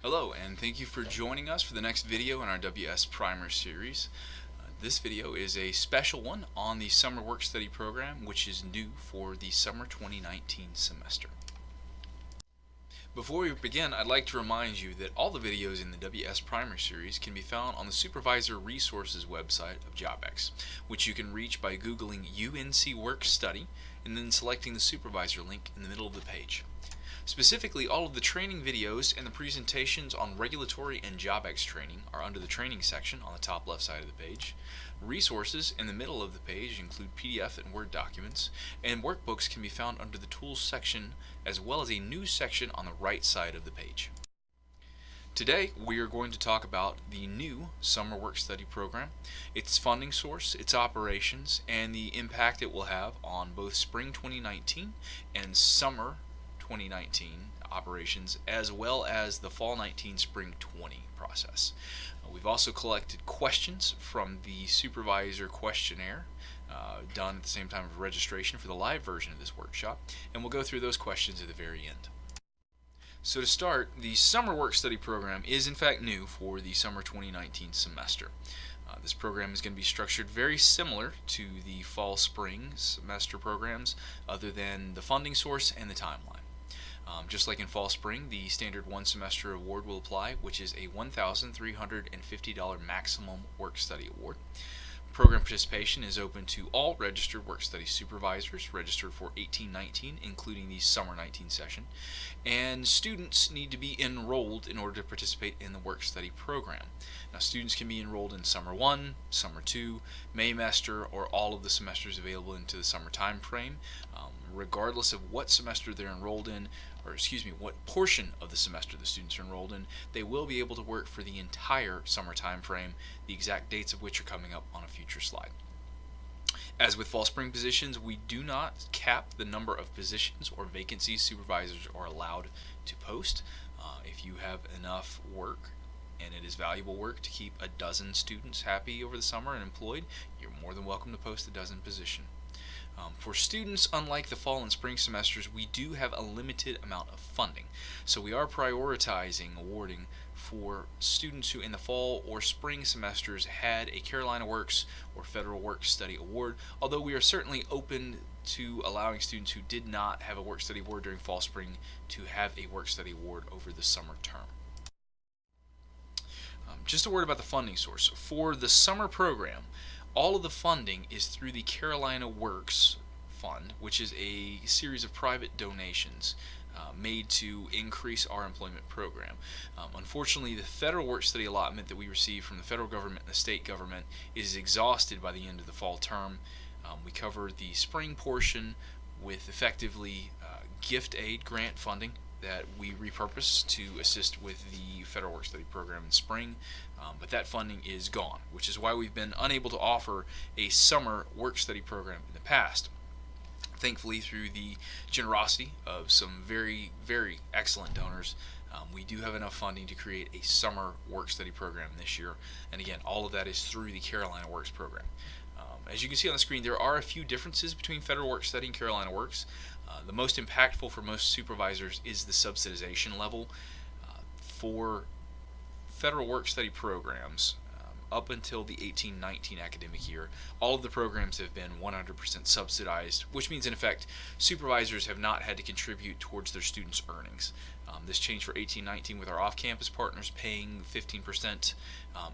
Hello, and thank you for joining us for the next video in our WS Primer series. This video is a special one on the Summer Work Study Program, which is new for the Summer 2019 semester. Before we begin, I'd like to remind you that all the videos in the WS Primer series can be found on the Supervisor Resources website of JobX, which you can reach by Googling UNC Work Study and then selecting the Supervisor link in the middle of the page. Specifically, all of the training videos and the presentations on regulatory and JobX training are under the training section on the top left side of the page. Resources in the middle of the page include PDF and Word documents, and workbooks can be found under the tools section as well as a news section on the right side of the page. Today we are going to talk about the new Summer Work Study Program, its funding source, its operations, and the impact it will have on both Spring 2019 and Summer 2019 operations, as well as the Fall 19 Spring 20 process. We've also collected questions from the supervisor questionnaire done at the same time of registration for the live version of this workshop, and we'll go through those questions at the very end. So to start, the Summer Work Study Program is in fact new for the Summer 2019 semester. This program is going to be structured very similar to the Fall-Spring semester programs, other than the funding source and the timeline. Just like in Fall-Spring, the standard one semester award will apply, which is a $1,350 maximum work study award. Program participation is open to all registered work study supervisors registered for 18-19, including the Summer 19 session, and students need to be enrolled in order to participate in the work study program. Now, students can be enrolled in Summer 1, Summer 2, Maymester, or all of the semesters available into the summer time frame. Regardless of what semester they're enrolled in, what portion of the semester the students are enrolled in, they will be able to work for the entire summer time frame, the exact dates of which are coming up on a future slide. As with Fall-Spring positions, we do not cap the number of positions or vacancies supervisors are allowed to post. If you have enough work, and it is valuable work to keep a dozen students happy over the summer and employed, you're more than welcome to post a dozen position. For students, unlike the fall and spring semesters, we do have a limited amount of funding. So we are prioritizing awarding for students who in the fall or spring semesters had a Carolina Works or Federal Work Study Award, although we are certainly open to allowing students who did not have a work study award during fall spring to have a work study award over the summer term. Just a word about the funding source. For the summer program, all of the funding is through the Carolina Works Fund, which is a series of private donations made to increase our employment program. Unfortunately, the federal work study allotment that we receive from the federal government and the state government is exhausted by the end of the fall term. We cover the spring portion with effectively gift aid grant funding that we repurpose to assist with the federal work study program in spring, but that funding is gone, which is why we've been unable to offer a summer work study program in the past. Thankfully, through the generosity of some very, very excellent donors, we do have enough funding to create a summer work study program this year, and again, all of that is through the Carolina Works program. As you can see on the screen, there are a few differences between Federal Work Study and Carolina Works. The most impactful for most supervisors is the subsidization level. For Federal Work Study programs, up until the 18-19 academic year, all of the programs have been 100% subsidized, which means in effect supervisors have not had to contribute towards their students' earnings. This changed for 18-19 with our off-campus partners paying 15%,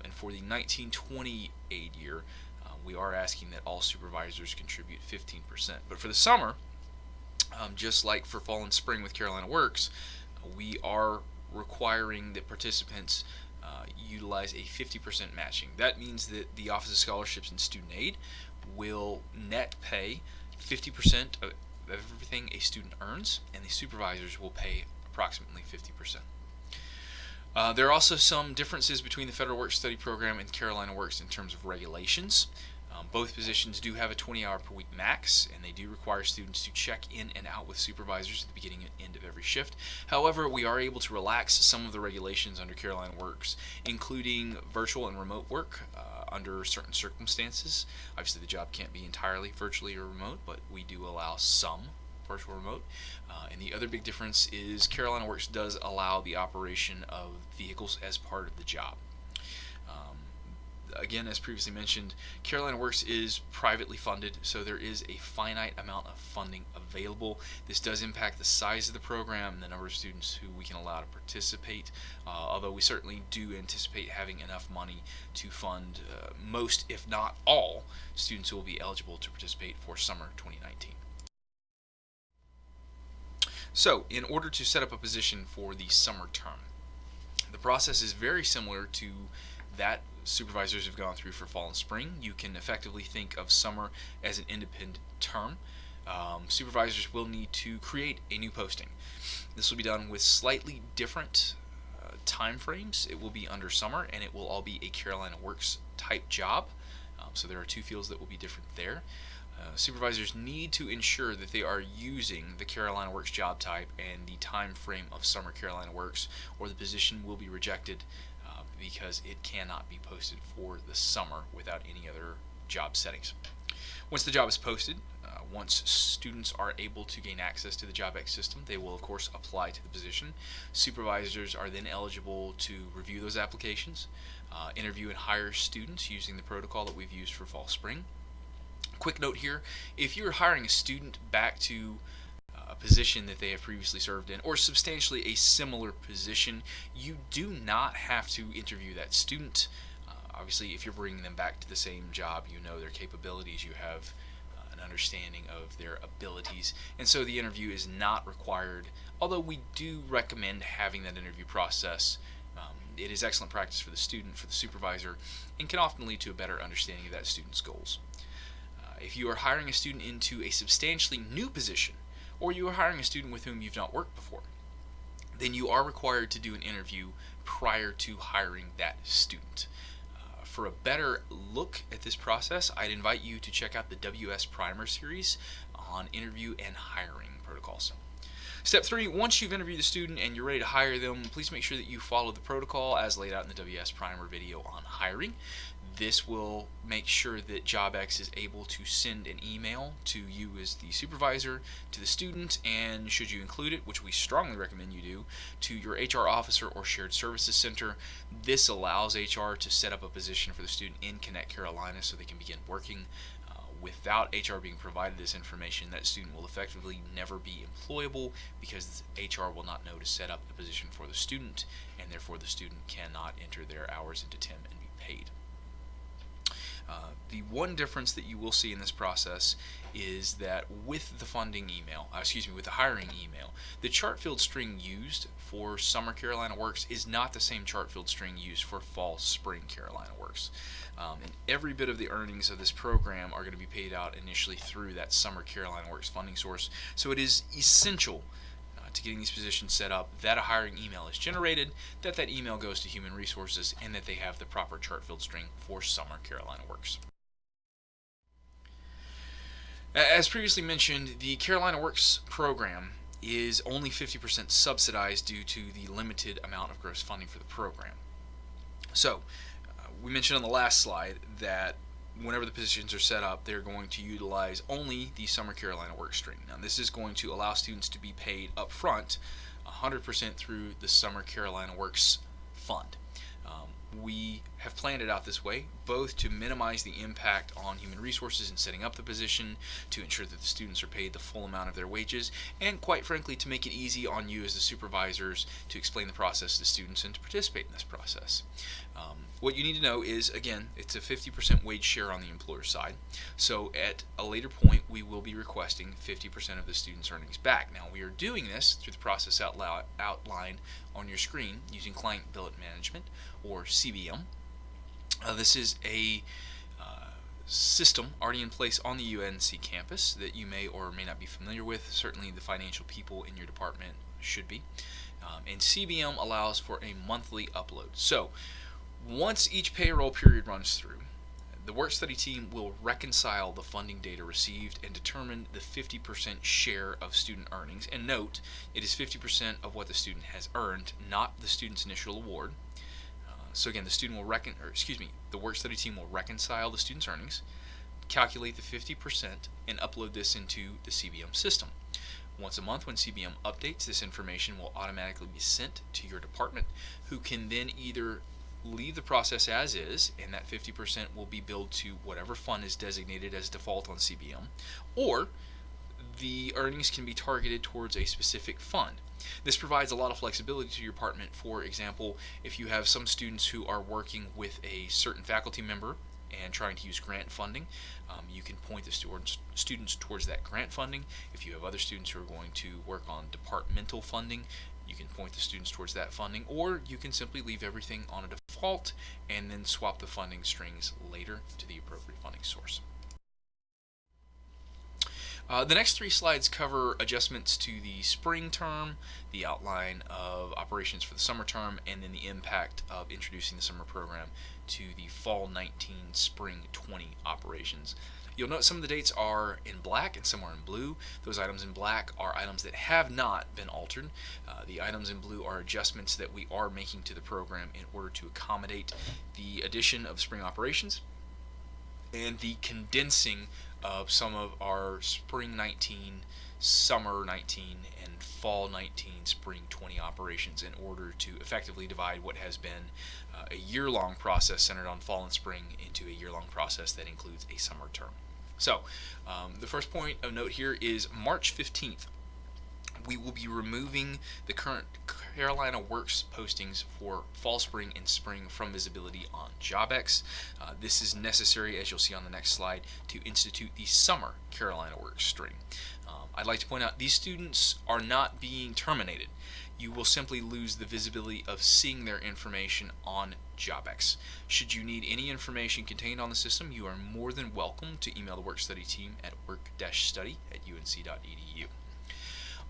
and for the 19-20 aid year, we are asking that all supervisors contribute 15%. But for the summer, just like for fall and spring with Carolina Works, we are requiring that participants utilize a 50% matching. That means that the Office of Scholarships and Student Aid will net pay 50% of everything a student earns, and the supervisors will pay approximately 50%. There are also some differences between the Federal Work Study Program and Carolina Works in terms of regulations. Both positions do have a 20-hour per week max, and they do require students to check in and out with supervisors at the beginning and end of every shift. However, we are able to relax some of the regulations under Carolina Works, including virtual and remote work under certain circumstances. Obviously, the job can't be entirely virtually or remote, but we do allow some partial remote. And the other big difference is Carolina Works does allow the operation of vehicles as part of the job. Again, as previously mentioned, Carolina Works is privately funded, so there is a finite amount of funding available. This does impact the size of the program and the number of students who we can allow to participate, although we certainly do anticipate having enough money to fund most, if not all, students who will be eligible to participate for summer 2019. So, in order to set up a position for the summer term, the process is very similar to that supervisors have gone through for fall and spring. You can effectively think of summer as an independent term. Supervisors will need to create a new posting. This will be done with slightly different time frames. It will be under summer, and it will all be a Carolina Works type job. So there are two fields that will be different there. Supervisors need to ensure that they are using the Carolina Works job type and the time frame of summer Carolina Works, or the position will be rejected because it cannot be posted for the summer without any other job settings. Once the job is posted, once students are able to gain access to the JobX system, they will of course apply to the position. Supervisors are then eligible to review those applications, interview and hire students using the protocol that we've used for fall spring. Quick note here, if you're hiring a student back to a position that they have previously served in, or substantially a similar position, you do not have to interview that student. Obviously, if you're bringing them back to the same job, you know their capabilities, you have an understanding of their abilities, and so the interview is not required, although we do recommend having that interview process. It is excellent practice for the student, for the supervisor, and can often lead to a better understanding of that student's goals. If you are hiring a student into a substantially new position, or you are hiring a student with whom you've not worked before, then you are required to do an interview prior to hiring that student. For a better look at this process, I'd invite you to check out the WS Primer series on interview and hiring protocols. Step 3, once you've interviewed the student and you're ready to hire them, please make sure that you follow the protocol as laid out in the WS Primer video on hiring. This will make sure that JobX is able to send an email to you as the supervisor, to the student, and should you include it, which we strongly recommend you do, to your HR officer or shared services center. This allows HR to set up a position for the student in Connect Carolina so they can begin working. Without HR being provided this information, that student will effectively never be employable because HR will not know to set up a position for the student, and therefore the student cannot enter their hours into TIM and be paid. The one difference that you will see in this process is that with the funding email, with the hiring email, the chart field string used for summer Carolina Works is not the same chart field string used for fall spring Carolina Works. And every bit of the earnings of this program are going to be paid out initially through that summer Carolina Works funding source. So it is essential to getting these positions set up that a hiring email is generated, that email goes to Human Resources, and that they have the proper chart field string for summer Carolina Works. As previously mentioned, the Carolina Works program is only 50% subsidized due to the limited amount of gross funding for the program. So, we mentioned on the last slide that whenever the positions are set up, they're going to utilize only the Summer Carolina Works string. Now, this is going to allow students to be paid up front 100% through the Summer Carolina Works fund. We have planned it out this way, both to minimize the impact on Human Resources in setting up the position, to ensure that the students are paid the full amount of their wages, and quite frankly, to make it easy on you as the supervisors to explain the process to the students and to participate in this process. What you need to know is, again, it's a 50% wage share on the employer side, so at a later point we will be requesting 50% of the students' earnings back. Now, we are doing this through the process outlined on your screen using Client Billet Management, or CBM. This is a system already in place on the UNC campus that you may or may not be familiar with. Certainly the financial people in your department should be. And CBM allows for a monthly upload. So once each payroll period runs through, the work study team will reconcile the funding data received and determine the 50% share of student earnings. And note, it is 50% of what the student has earned, not the student's initial award. So again, the work study team will reconcile the student's earnings, calculate the 50%, and upload this into the CBM system. Once a month when CBM updates, this information will automatically be sent to your department, who can then either leave the process as is, and that 50% will be billed to whatever fund is designated as default on CBM, or the earnings can be targeted towards a specific fund. This provides a lot of flexibility to your department. For example, if you have some students who are working with a certain faculty member and trying to use grant funding, you can point the students towards that grant funding. If you have other students who are going to work on departmental funding, you can point the students towards that funding, or you can simply leave everything on a default and then swap the funding strings later to the appropriate funding source. The next 3 slides cover adjustments to the spring term, the outline of operations for the summer term, and then the impact of introducing the summer program to the fall 19, spring 20 operations. You'll note some of the dates are in black and some are in blue. Those items in black are items that have not been altered. The items in blue are adjustments that we are making to the program in order to accommodate the addition of spring operations and the condensing of some of our spring 19, summer 19, and fall 19, spring 20 operations in order to effectively divide what has been a year-long process centered on fall and spring into a year-long process that includes a summer term. So, the first point of note here is March 15th. We will be removing the current Carolina Works postings for fall, spring, and spring from visibility on JobX. This is necessary, as you'll see on the next slide, to institute the summer Carolina Works string. I'd like to point out these students are not being terminated. You will simply lose the visibility of seeing their information on JobX. Should you need any information contained on the system, you are more than welcome to email the work study team at work-study@unc.edu.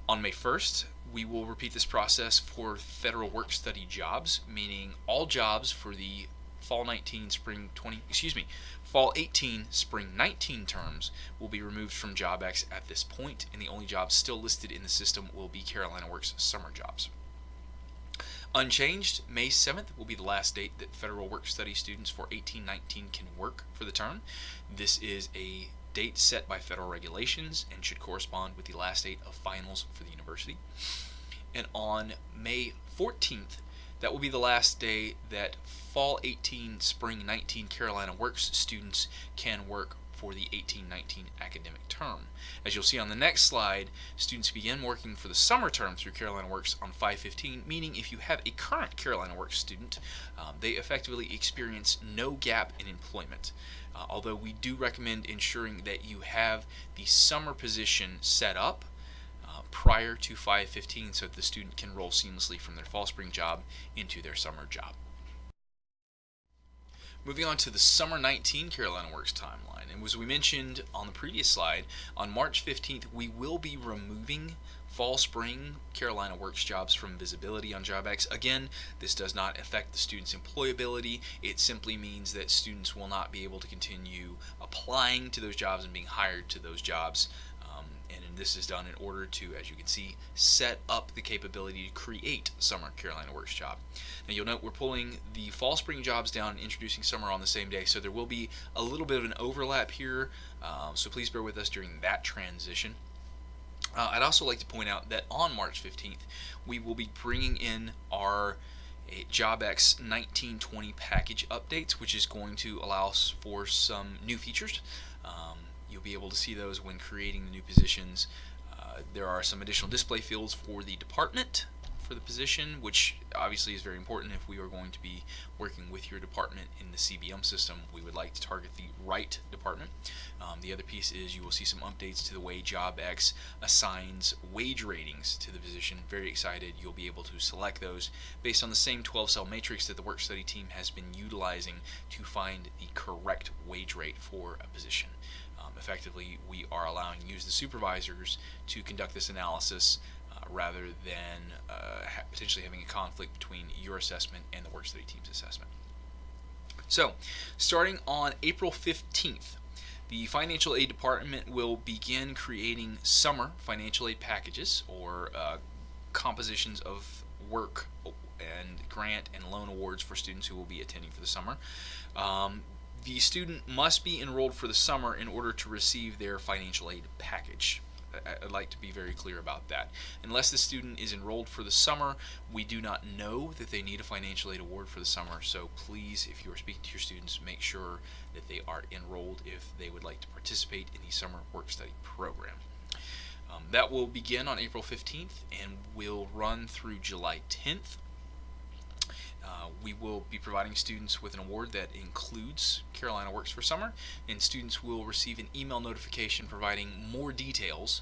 On May 1st, we will repeat this process for federal work study jobs, meaning all jobs for the fall 18, spring 19 terms will be removed from JobX at this point, and the only jobs still listed in the system will be Carolina Works summer jobs. Unchanged, May 7th will be the last date that federal work study students for 18-19 can work for the term. This is a date set by federal regulations and should correspond with the last date of finals for the university. And on May 14th, that will be the last day that fall 18, spring 19 Carolina Works students can work for the 18-19 academic term. As you'll see on the next slide, students begin working for the summer term through Carolina Works on 5/15, meaning if you have a current Carolina Works student, they effectively experience no gap in employment. Although we do recommend ensuring that you have the summer position set up prior to 5/15 so that the student can roll seamlessly from their fall spring job into their summer job. Moving on to the summer 19 Carolina Works timeline, and as we mentioned on the previous slide, on March 15th we will be removing fall spring Carolina Works jobs from visibility on JobX. Again, this does not affect the student's employability. It simply means that students will not be able to continue applying to those jobs and being hired to those jobs. And this is done in order to, as you can see, set up the capability to create summer Carolina Works job. Now you'll note we're pulling the fall spring jobs down and introducing summer on the same day, so there will be a little bit of an overlap here, so please bear with us during that transition. I'd also like to point out that on March 15th we will be bringing in our JobX 1920 package updates, which is going to allow us for some new features. You'll be able to see those when creating the new positions. There are some additional display fields for the department for the position, which obviously is very important if we are going to be working with your department in the CBM system. We would like to target the right department. The other piece is you will see some updates to the way JobX assigns wage ratings to the position. Very excited. You'll be able to select those based on the same 12-cell matrix that the work study team has been utilizing to find the correct wage rate for a position. Effectively, we are allowing you as the supervisors to conduct this analysis rather than potentially having a conflict between your assessment and the work study team's assessment. So, starting on April 15th, the financial aid department will begin creating summer financial aid packages, or compositions of work and grant and loan awards for students who will be attending for the summer. The student must be enrolled for the summer in order to receive their financial aid package. I'd like to be very clear about that. Unless the student is enrolled for the summer, we do not know that they need a financial aid award for the summer. So please, if you are speaking to your students, make sure that they are enrolled if they would like to participate in the summer work-study program. That will begin on April 15th and will run through July 10th. We will be providing students with an award that includes Carolina Works for Summer, and students will receive an email notification providing more details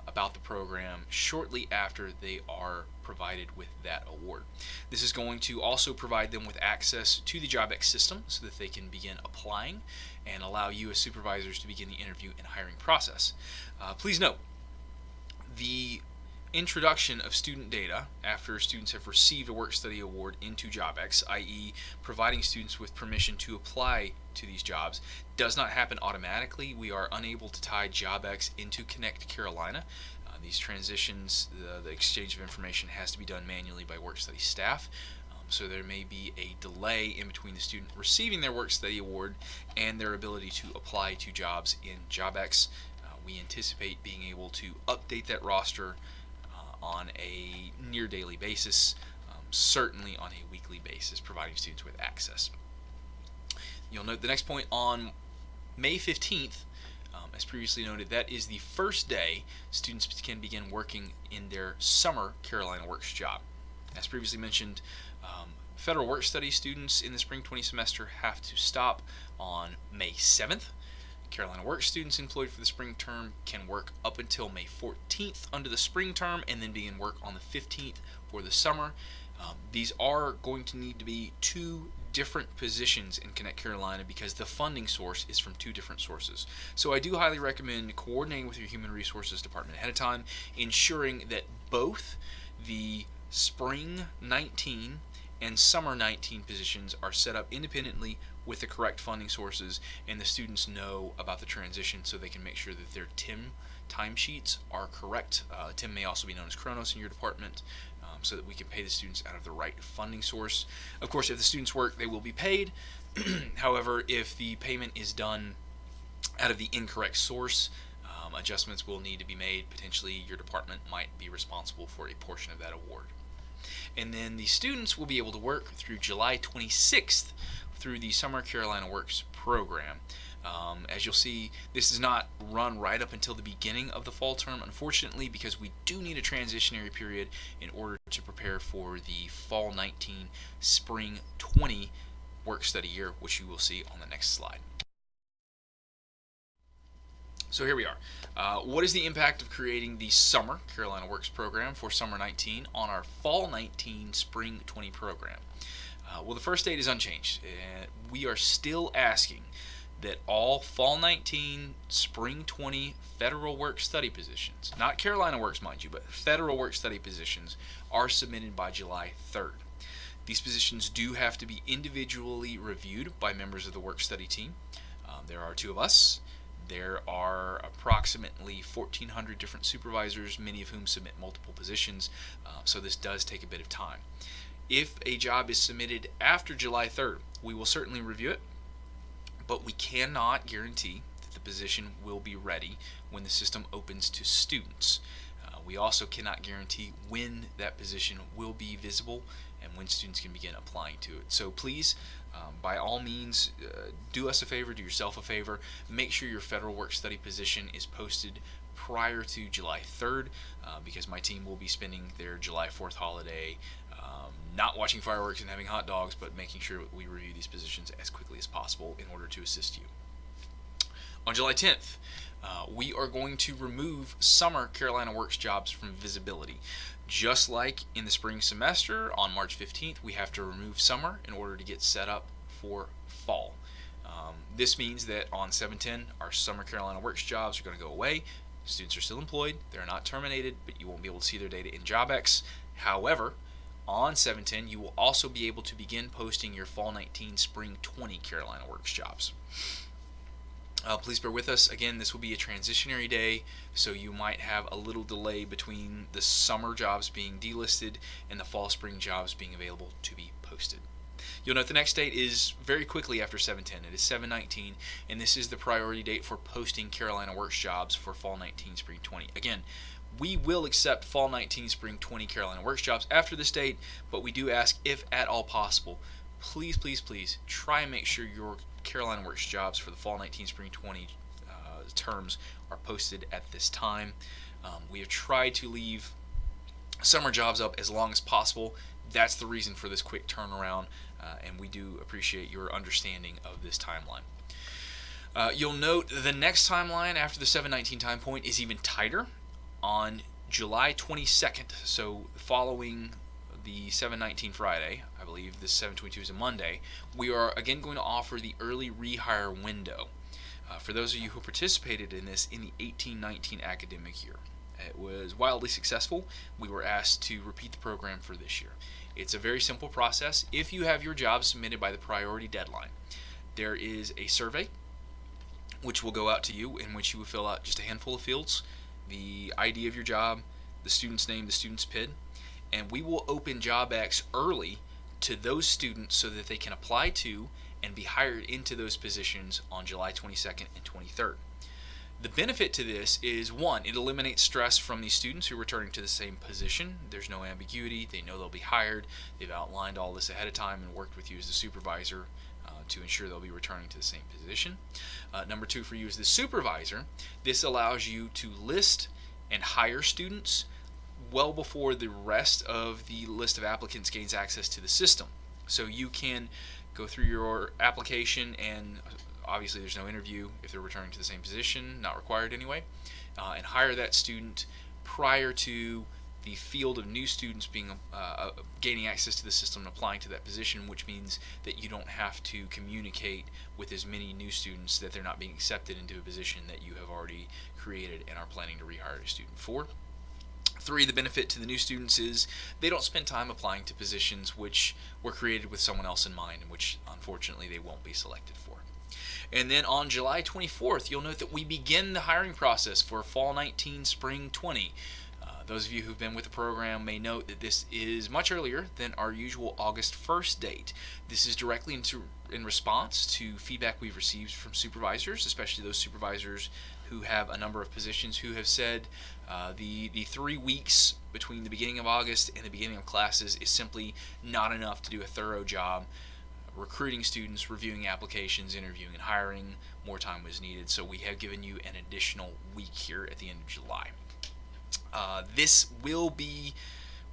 about the program shortly after they are provided with that award. This is going to also provide them with access to the JobX system so that they can begin applying and allow you as supervisors to begin the interview and hiring process. Please note, the introduction of student data after students have received a work-study award into JobX, i.e. providing students with permission to apply to these jobs, does not happen automatically. We are unable to tie JobX into Connect Carolina. These transitions, the exchange of information has to be done manually by work-study staff. So there may be a delay in between the student receiving their work-study award and their ability to apply to jobs in JobX. We anticipate being able to update that roster on a near daily basis, certainly on a weekly basis, providing students with access. You'll note the next point on May 15th, as previously noted, that is the first day students can begin working in their summer Carolina Works job. As previously mentioned, federal work study students in the spring 20 semester have to stop on May 7th. Carolina Works students employed for the spring term can work up until May 14th under the spring term and then begin work on the 15th for the summer. These are going to need to be two different positions in Connect Carolina because the funding source is from two different sources. So I do highly recommend coordinating with your Human Resources Department ahead of time, ensuring that both the spring 19 and summer 19 positions are set up independently with the correct funding sources, and the students know about the transition so they can make sure that their TIM timesheets are correct. TIM may also be known as Chronos in your department, so that we can pay the students out of the right funding source. Of course, if the students work, they will be paid. However, if the payment is done out of the incorrect source, adjustments will need to be made. Potentially, your department might be responsible for a portion of that award. And then the students will be able to work through July 26th through the Summer Carolina Works program. As you'll see, this does not run right up until the beginning of the fall term, unfortunately, because we do need a transitionary period in order to prepare for the fall 19, spring 20 work study year, which you will see on the next slide. So here we are. What is the impact of creating the Summer Carolina Works program for Summer 19 on our Fall 19, Spring 20 program? Well, the first date is unchanged. We are still asking that all Fall 19, Spring 20 federal work study positions, not Carolina Works, mind you, but federal work study positions, are submitted by July 3rd. These positions do have to be individually reviewed by members of the work study team. There are two of us. There are approximately 1,400 different supervisors, many of whom submit multiple positions, so this does take a bit of time. If a job is submitted after July 3rd, we will certainly review it, but we cannot guarantee that the position will be ready when the system opens to students. We also cannot guarantee when that position will be visible and when students can begin applying to it. So please, by all means, do us a favor, do yourself a favor, make sure your federal work study position is posted prior to July 3rd, because my team will be spending their July 4th holiday not watching fireworks and having hot dogs, but making sure we review these positions as quickly as possible in order to assist you. On July 10th, we are going to remove Summer Carolina Works jobs from visibility. Just like in the spring semester, on March 15th, we have to remove summer in order to get set up for fall. This means that on 7/10, our Summer Carolina Works jobs are going to go away. Students are still employed. They're not terminated, but you won't be able to see their data in JobX. However, on 7/10, you will also be able to begin posting your Fall 19, Spring 20 Carolina Works jobs. Please bear with us. Again, this will be a transitionary day, so you might have a little delay between the summer jobs being delisted and the fall spring jobs being available to be posted. You'll note the next date is very quickly after 7/10. It is 7/19, and this is the priority date for posting Carolina Works jobs for Fall 19, Spring 20. Again, we will accept Fall 19, Spring 20 Carolina Works jobs after this date, but we do ask, if at all possible, please, please, please try and make sure your Carolina Works jobs for the Fall 19, Spring 20 terms are posted at this time. We have tried to leave summer jobs up as long as possible. That's the reason for this quick turnaround, and we do appreciate your understanding of this timeline. You'll note the next timeline after the 7/19 time point is even tighter. On July 22nd, so following the 7/19 Friday, I believe this 7/22 is a Monday, we are again going to offer the early rehire window for those of you who participated in this in the 18-19 academic year. It was wildly successful. We were asked to repeat the program for this year. It's a very simple process. If you have your job submitted by the priority deadline, there is a survey which will go out to you, in which you will fill out just a handful of fields: the ID of your job, the student's name, the student's PID, and we will open JobX early to those students so that they can apply to and be hired into those positions on July 22nd and 23rd. The benefit to this is, one, it eliminates stress from these students who are returning to the same position. There's no ambiguity. They know they'll be hired. They've outlined all this ahead of time and worked with you as the supervisor to ensure they'll be returning to the same position. Number two, for you as the supervisor, this allows you to list and hire students well before the rest of the list of applicants gains access to the system. So you can go through your application, and obviously there's no interview if they're returning to the same position, not required anyway, and hire that student prior to the field of new students being gaining access to the system and applying to that position, which means that you don't have to communicate with as many new students that they're not being accepted into a position that you have already created and are planning to rehire a student for. Three, the benefit to the new students is they don't spend time applying to positions which were created with someone else in mind, and which unfortunately they won't be selected for. And then on July 24th, you'll note that we begin the hiring process for Fall 19, Spring 20. Those of you who've been with the program may note that this is much earlier than our usual August 1st date. This is directly in response to feedback we've received from supervisors, especially those supervisors who have a number of positions, who have said the 3 weeks between the beginning of August and the beginning of classes is simply not enough to do a thorough job recruiting students, reviewing applications, interviewing, and hiring. More time was needed, so we have given you an additional week here at the end of July. This will be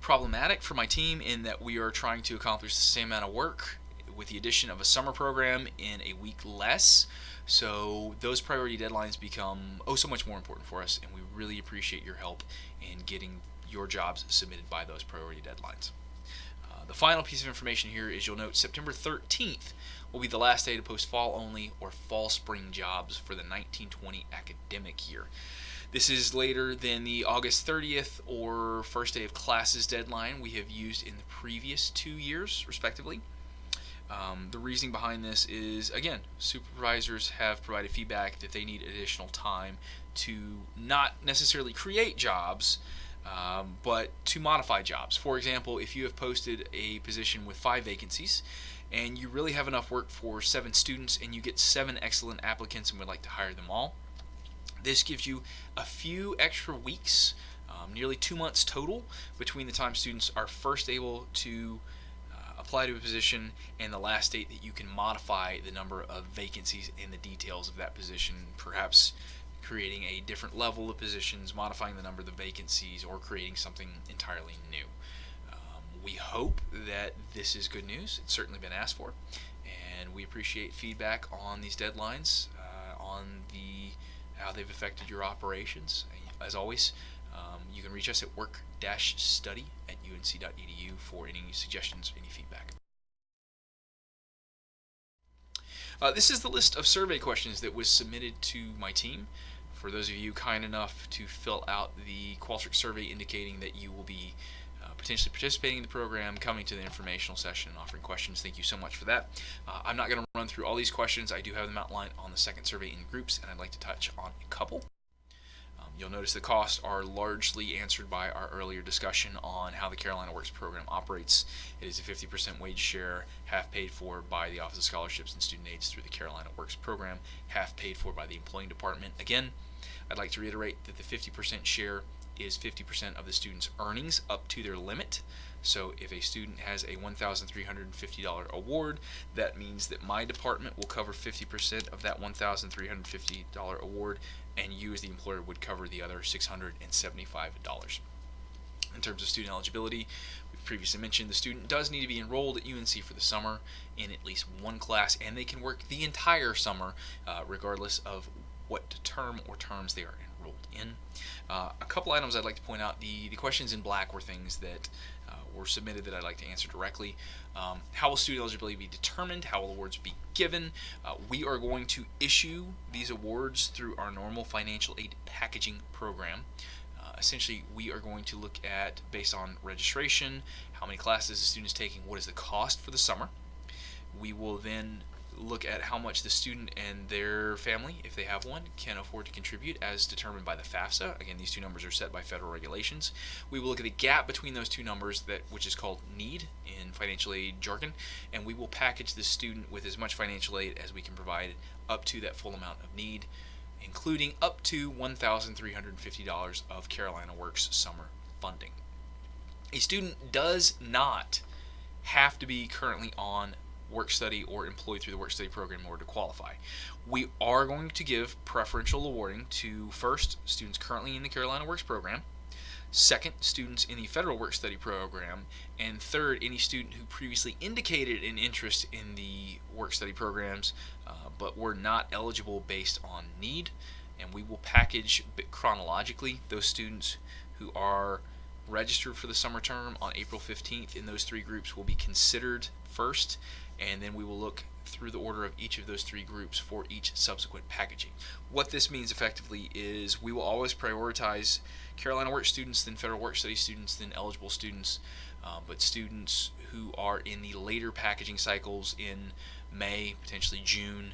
problematic for my team in that we are trying to accomplish the same amount of work with the addition of a summer program in a week less. So those priority deadlines become so much more important for us, and we really appreciate your help in getting your jobs submitted by those priority deadlines. The final piece of information here is, you'll note September 13th will be the last day to post fall only or fall spring jobs for the 1920 academic year. This is later than the August 30th or first day of classes deadline we have used in the previous 2 years, respectively. The reasoning behind this is, again, supervisors have provided feedback that they need additional time to not necessarily create jobs, but to modify jobs. For example, if you have posted a position with 5 vacancies and you really have enough work for 7 students and you get 7 excellent applicants and would like to hire them all, this gives you a few extra weeks, nearly 2 months total, between the time students are first able to apply to a position and the last date that you can modify the number of vacancies and the details of that position, perhaps creating a different level of positions, modifying the number of the vacancies, or creating something entirely new. We hope that this is good news. It's certainly been asked for, and we appreciate feedback on these deadlines, on how they've affected your operations. As always, you can reach us at work-study@unc.edu for any suggestions, any feedback. This is the list of survey questions that was submitted to my team. For those of you kind enough to fill out the Qualtrics survey indicating that you will be potentially participating in the program, coming to the informational session, and offering questions, thank you so much for that. I'm not going to run through all these questions. I do have them outlined on the second survey in groups, and I'd like to touch on a couple. You'll notice the costs are largely answered by our earlier discussion on how the Carolina Works program operates. It is a 50% wage share, half paid for by the Office of Scholarships and Student Aids through the Carolina Works program, half paid for by the Employing Department. Again, I'd like to reiterate that the 50% share is 50% of the student's earnings up to their limit. So if a student has a $1,350 award, that means that my department will cover 50% of that $1,350 award, and you as the employer would cover the other $675. In terms of student eligibility, we've previously mentioned the student does need to be enrolled at UNC for the summer in at least one class, and they can work the entire summer regardless of what term or terms they are enrolled in. A couple items I'd like to point out. The questions in black were things that were submitted that I'd like to answer directly. How will student eligibility be determined? How will awards be given? We are going to issue these awards through our normal financial aid packaging program. Essentially, we are going to look at, based on registration, how many classes the student is taking, what is the cost for the summer. We will then look at how much the student and their family, if they have one, can afford to contribute as determined by the FAFSA. Again, these two numbers are set by federal regulations. We will look at the gap between those two numbers, which is called need in financial aid jargon, and we will package the student with as much financial aid as we can provide up to that full amount of need, including up to $1,350 of Carolina Works summer funding. A student does not have to be currently on work study or employed through the work study program in order to qualify. We are going to give preferential awarding to, first, students currently in the Carolina Works program, second, students in the federal work study program, and third, any student who previously indicated an interest in the work study programs but were not eligible based on need. And we will package chronologically those students who are registered for the summer term on April 15th in those three groups will be considered first, and then we will look through the order of each of those three groups for each subsequent packaging. What this means effectively is we will always prioritize Carolina Work students, then federal work study students, then eligible students, but students who are in the later packaging cycles in May, potentially June,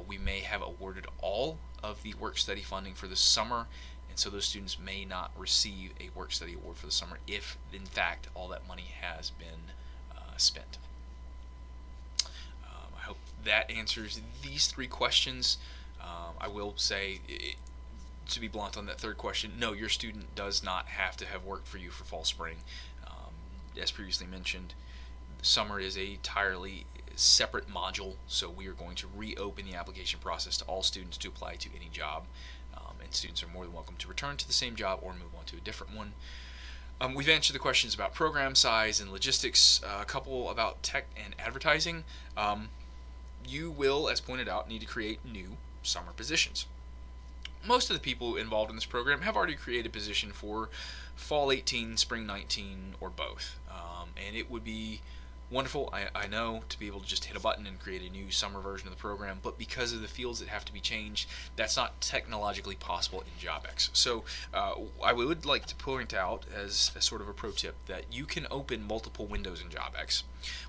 we may have awarded all of the work study funding for the summer, and so those students may not receive a work study award for the summer if, in fact, all that money has been spent. I hope that answers these three questions. I will say, to be blunt on that third question, no, your student does not have to have worked for you for fall spring. As previously mentioned, summer is a entirely separate module, so we are going to reopen the application process to all students to apply to any job, and students are more than welcome to return to the same job or move on to a different one. We've answered the questions about program size and logistics, a couple about tech and advertising. You will, as pointed out, need to create new summer positions. Most of the people involved in this program have already created a position for fall 18, spring 19, or both, and it would be wonderful, I know, to be able to just hit a button and create a new summer version of the program, but because of the fields that have to be changed, that's not technologically possible in JobX. So I would like to point out, as a sort of a pro tip, that you can open multiple windows in JobX,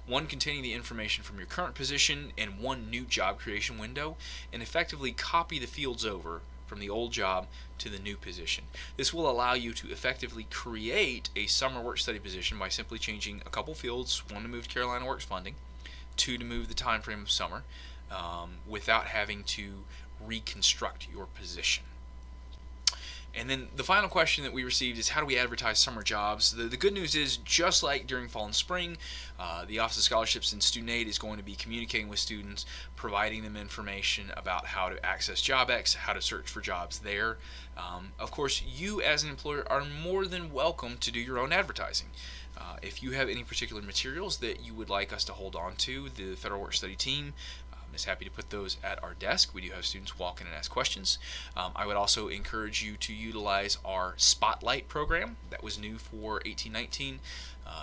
one containing the information from your current position and one new job creation window, and effectively copy the fields over from the old job to the new position. This will allow you to effectively create a summer work study position by simply changing a couple fields, one to move to Carolina Works funding, two to move the time frame of summer, without having to reconstruct your position. And then the final question that we received is, how do we advertise summer jobs? The good news is, just like during fall and spring, the Office of Scholarships and Student Aid is going to be communicating with students, providing them information about how to access JobX, how to search for jobs there. Of course, you as an employer are more than welcome to do your own advertising. If you have any particular materials that you would like us to hold on to, the Federal Work Study team is happy to put those at our desk. We do have students walk in and ask questions. I would also encourage you to utilize our Spotlight program that was new for 18-19.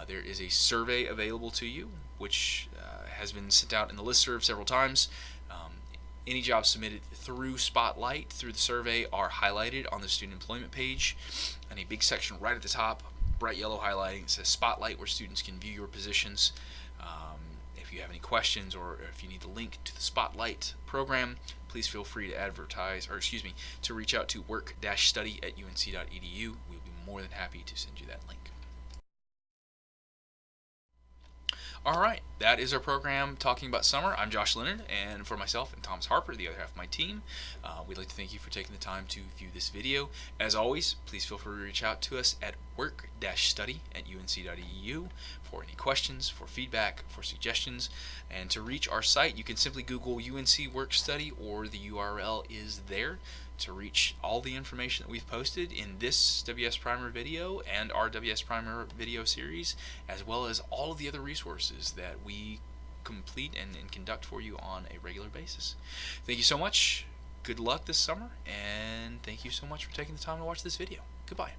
There is a survey available to you, which has been sent out in the listserv several times. Any jobs submitted through Spotlight, through the survey, are highlighted on the student employment page, and a big section right at the top, bright yellow highlighting, says Spotlight, where students can view your positions. If you you have any questions, or if you need the link to the Spotlight program, please feel free to to reach out to work-study@unc.edu. We'll be more than happy to send you that link. Alright, that is our program talking about summer. I'm Josh Leonard, and for myself and Thomas Harper, the other half of my team, we'd like to thank you for taking the time to view this video. As always, please feel free to reach out to us at work-study@unc.edu for any questions, for feedback, for suggestions. And to reach our site, you can simply Google UNC Work Study, or the URL is there to reach all the information that we've posted in this WS Primer video and our WS Primer video series, as well as all of the other resources that we complete and conduct for you on a regular basis. Thank you so much. Good luck this summer, and thank you so much for taking the time to watch this video. Goodbye.